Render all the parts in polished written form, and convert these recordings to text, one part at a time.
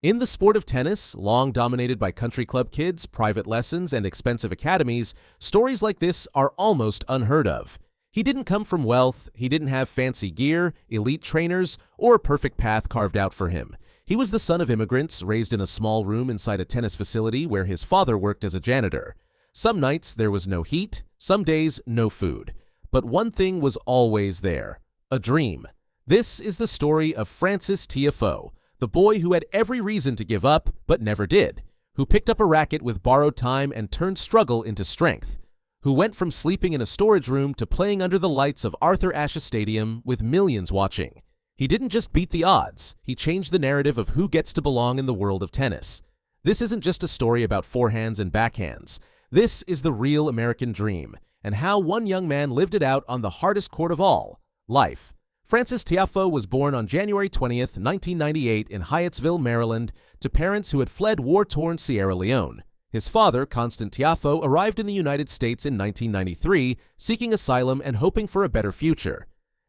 In the sport of tennis, long dominated by country club kids, private lessons, and expensive academies, stories like this are almost unheard of. He didn't come from wealth, he didn't have fancy gear, elite trainers, or a perfect path carved out for him. He was the son of immigrants, raised in a small room inside a tennis facility where his father worked as a janitor. Some nights there was no heat, some days no food. But one thing was always there: a dream. This is the story of Frances Tiafoe, the boy who had every reason to give up but never did, who picked up a racket with borrowed time and turned struggle into strength, who went from sleeping in a storage room to playing under the lights of Arthur Ashe Stadium with millions watching. He didn't just beat the odds, he changed the narrative of who gets to belong in the world of tennis. This isn't just a story about forehands and backhands. This is the real American dream, and how one young man lived it out on the hardest court of all, life. Frances Tiafoe was born on January 20th, 1998 in Hyattsville, Maryland, to parents who had fled war-torn Sierra Leone. His father, Constant Tiafoe, arrived in the United States in 1993, seeking asylum and hoping for a better future.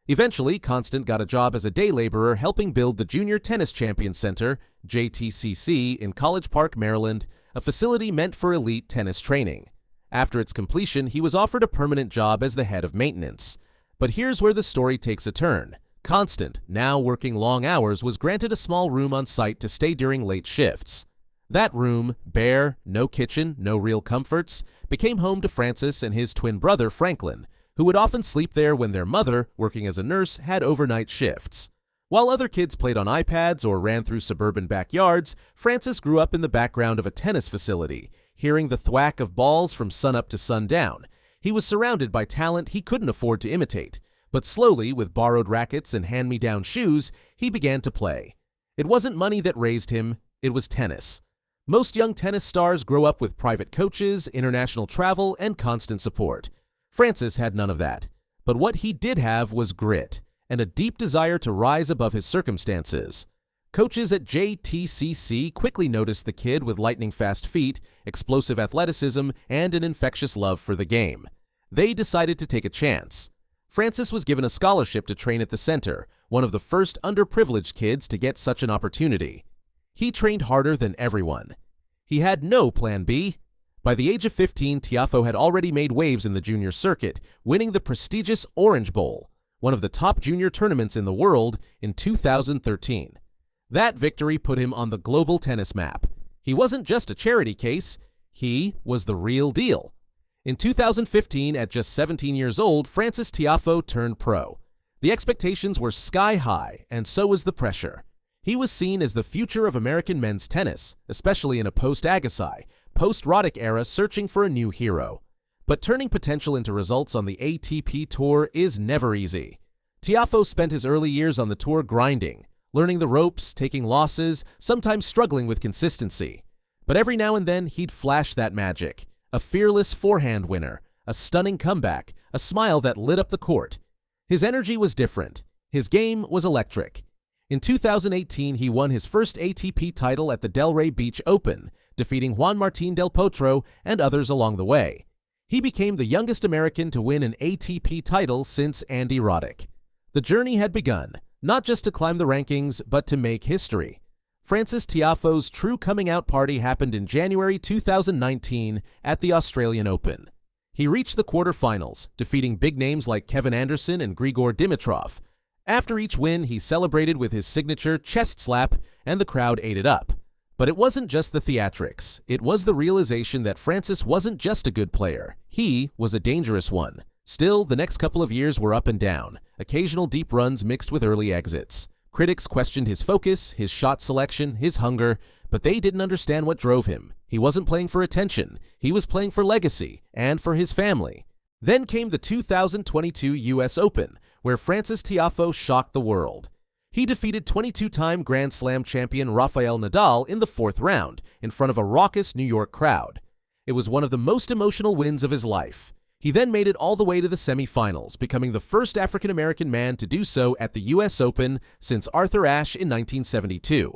Eventually, Constant got a job as a day laborer helping build the Junior Tennis Champion Center, JTCC, in College Park, Maryland, a facility meant for elite tennis training. After its completion, he was offered a permanent job as the head of maintenance. But here's where the story takes a turn. Constant, now working long hours, was granted a small room on site to stay during late shifts. That room, bare, no kitchen, no real comforts, became home to Francis and his twin brother Franklin, who would often sleep there when their mother, working as a nurse, had overnight shifts. While other kids played on iPads or ran through suburban backyards, Francis grew up in the background of a tennis facility, hearing the thwack of balls from sunup to sundown. He was surrounded by talent he couldn't afford to imitate, but slowly, with borrowed rackets and hand-me-down shoes, he began to play. It wasn't money that raised him, it was tennis. Most young tennis stars grow up with private coaches, international travel, and constant support. Francis had none of that, but what he did have was grit and a deep desire to rise above his circumstances. Coaches at JTCC quickly noticed the kid with lightning-fast feet, explosive athleticism, and an infectious love for the game. They decided to take a chance. Francis was given a scholarship to train at the center, one of the first underprivileged kids to get such an opportunity. He trained harder than everyone. He had no plan B. By the age of 15, Tiafoe had already made waves in the junior circuit, winning the prestigious Orange Bowl, one of the top junior tournaments in the world, in 2013. That victory put him on the global tennis map. He wasn't just a charity case, he was the real deal. In 2015, at just 17 years old, Frances Tiafoe turned pro. The expectations were sky high, and so was the pressure. He was seen as the future of American men's tennis, especially in a post-Agassi, post-Roddick era searching for a new hero. But turning potential into results on the ATP Tour is never easy. Tiafoe spent his early years on the tour grinding, learning the ropes, taking losses, sometimes struggling with consistency. But every now and then he'd flash that magic, a fearless forehand winner, a stunning comeback, a smile that lit up the court. His energy was different. His game was electric. In 2018, he won his first ATP title at the Delray Beach Open, defeating Juan Martín del Potro and others along the way. He became the youngest American to win an ATP title since Andy Roddick. The journey had begun, not just to climb the rankings, but to make history. Frances Tiafoe's true coming-out party happened in January 2019 at the Australian Open. He reached the quarterfinals, defeating big names like Kevin Anderson and Grigor Dimitrov. After each win, he celebrated with his signature chest slap, and the crowd ate it up. But it wasn't just the theatrics. It was the realization that Francis wasn't just a good player. He was a dangerous one. Still, the next couple of years were up and down, occasional deep runs mixed with early exits. Critics questioned his focus, his shot selection, his hunger, but they didn't understand what drove him. He wasn't playing for attention. He was playing for legacy and for his family. Then came the 2022 US Open, where Frances Tiafoe shocked the world. He defeated 22-time Grand Slam champion Rafael Nadal in the fourth round, in front of a raucous New York crowd. It was one of the most emotional wins of his life. He then made it all the way to the semifinals, becoming the first African-American man to do so at the US Open since Arthur Ashe in 1972.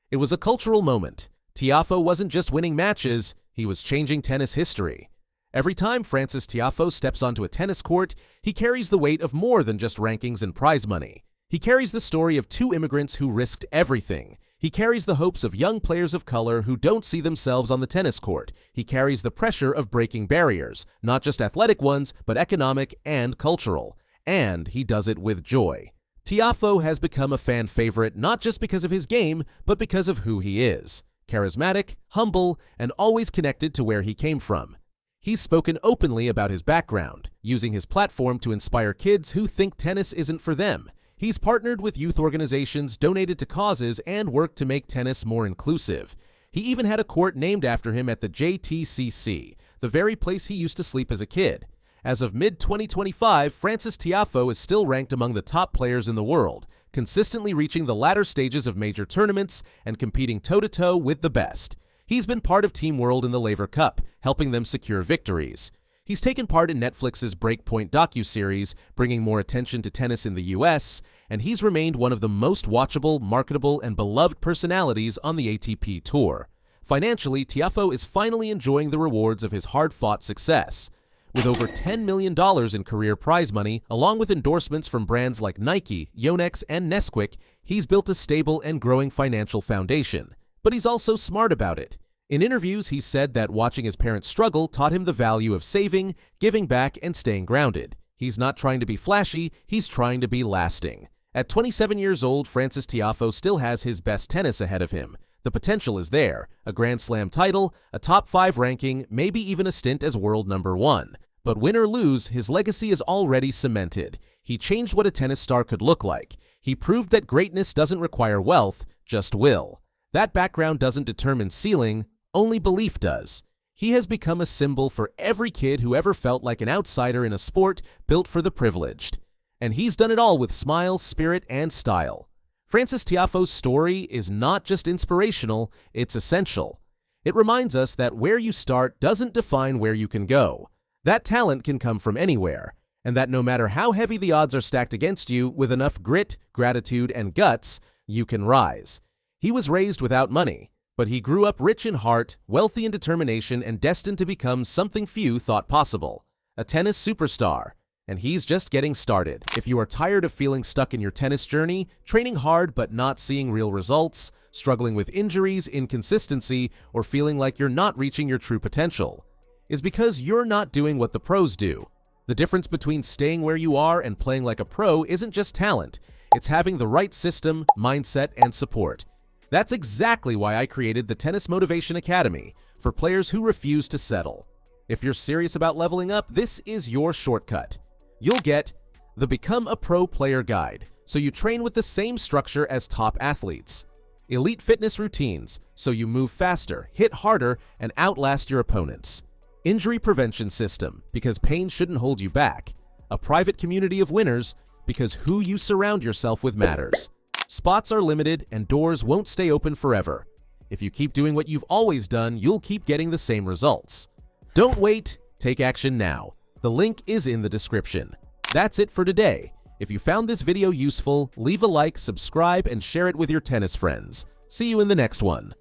It was a cultural moment. Tiafoe wasn't just winning matches, he was changing tennis history. Every time Frances Tiafoe steps onto a tennis court, he carries the weight of more than just rankings and prize money. He carries the story of two immigrants who risked everything. He carries the hopes of young players of color who don't see themselves on the tennis court. He carries the pressure of breaking barriers, not just athletic ones, but economic and cultural. And he does it with joy. Tiafoe has become a fan favorite not just because of his game, but because of who he is. Charismatic, humble, and always connected to where he came from. He's spoken openly about his background, using his platform to inspire kids who think tennis isn't for them. He's partnered with youth organizations, donated to causes, and worked to make tennis more inclusive. He even had a court named after him at the JTCC, the very place he used to sleep as a kid. As of mid-2025, Frances Tiafoe is still ranked among the top players in the world, consistently reaching the latter stages of major tournaments and competing toe-to-toe with the best. He's been part of Team World in the Laver Cup, helping them secure victories. He's taken part in Netflix's Breakpoint docuseries, bringing more attention to tennis in the US, and he's remained one of the most watchable, marketable, and beloved personalities on the ATP Tour. Financially, Tiafoe is finally enjoying the rewards of his hard-fought success. With over $10 million in career prize money, along with endorsements from brands like Nike, Yonex, and Nesquik, he's built a stable and growing financial foundation. But he's also smart about it. In interviews, he said that watching his parents struggle taught him the value of saving, giving back, and staying grounded. He's not trying to be flashy, he's trying to be lasting. At 27 years old, Frances Tiafoe still has his best tennis ahead of him. The potential is there: a Grand Slam title, a top 5 ranking, maybe even a stint as world number 1. But win or lose, his legacy is already cemented. He changed what a tennis star could look like. He proved that greatness doesn't require wealth, just will. That background doesn't determine ceiling, only belief does. He has become a symbol for every kid who ever felt like an outsider in a sport built for the privileged. And he's done it all with smile, spirit, and style. Frances Tiafoe's story is not just inspirational, it's essential. It reminds us that where you start doesn't define where you can go. That talent can come from anywhere, and that no matter how heavy the odds are stacked against you, with enough grit, gratitude, and guts, you can rise. He was raised without money, but he grew up rich in heart, wealthy in determination, and destined to become something few thought possible: a tennis superstar. And he's just getting started. If you are tired of feeling stuck in your tennis journey, training hard but not seeing real results, struggling with injuries, inconsistency, or feeling like you're not reaching your true potential, is because you're not doing what the pros do. The difference between staying where you are and playing like a pro isn't just talent, it's having the right system, mindset, and support. That's exactly why I created the Tennis Motivation Academy, for players who refuse to settle. If you're serious about leveling up, this is your shortcut. You'll get the Become a Pro Player Guide, so you train with the same structure as top athletes. Elite fitness routines, so you move faster, hit harder, and outlast your opponents. Injury prevention system, because pain shouldn't hold you back. A private community of winners, because who you surround yourself with matters. Spots are limited and doors won't stay open forever. If you keep doing what you've always done, you'll keep getting the same results. Don't wait, take action now. The link is in the description. That's it for today. If you found this video useful, leave a like, subscribe, and share it with your tennis friends. See you in the next one.